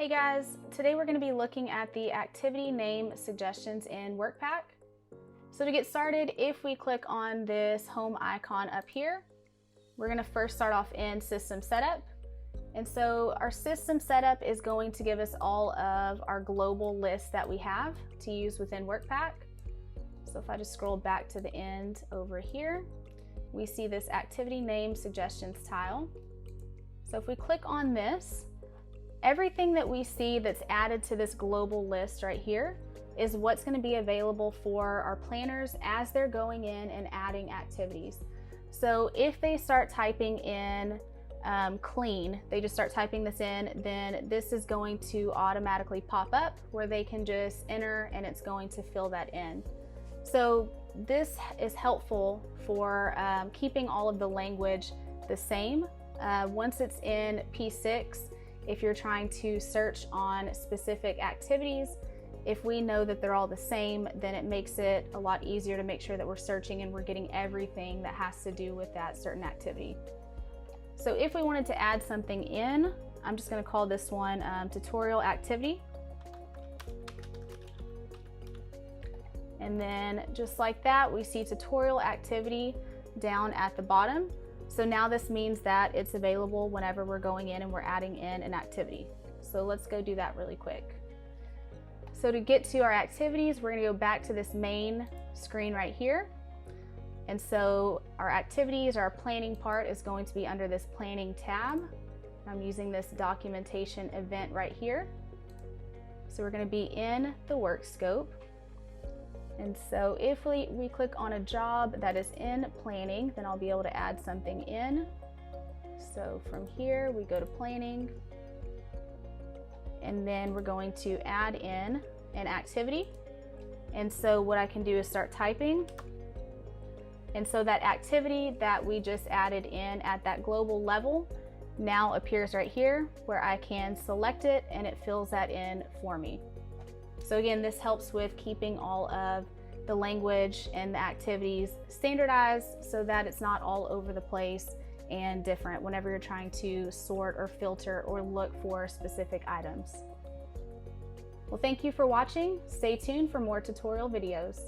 Hey guys, today we're going to be looking at the activity name suggestions in WorkPAK. So to get started, if we click on this home icon up here, we're going to first start off in system setup. And so our system setup is going to give us all of our global lists that we have to use within WorkPAK. So if I just scroll back to the end over here, we see this activity name suggestions tile. So if we click on this, everything that we see that's added to this global list right here is what's going to be available for our planners as they're going in and adding activities. So if they start typing in clean, they just start typing this in, then this is going to automatically pop up where they can just enter and it's going to fill that in. So this is helpful for keeping all of the language the same. Once it's in P6, if you're trying to search on specific activities, if we know that they're all the same, then it makes it a lot easier to make sure that we're searching and we're getting everything that has to do with that certain activity. So if we wanted to add something in, I'm just going to call this one tutorial activity. And then just like that, we see tutorial activity down at the bottom. So now this means that it's available whenever we're going in and we're adding in an activity. So let's go do that really quick. So to get to our activities, we're going to go back to this main screen right here. And so our activities, our planning part is going to be under this planning tab. I'm using this documentation event right here. So we're going to be in the work scope. And so if we click on a job that is in planning, then I'll be able to add something in. So from here, we go to planning, and then we're going to add in an activity. And so what I can do is start typing. And so that activity that we just added in at that global level now appears right here where I can select it and it fills that in for me. So again, this helps with keeping all of the language and the activities standardized so that it's not all over the place and different whenever you're trying to sort or filter or look for specific items. Well, thank you for watching. Stay tuned for more tutorial videos.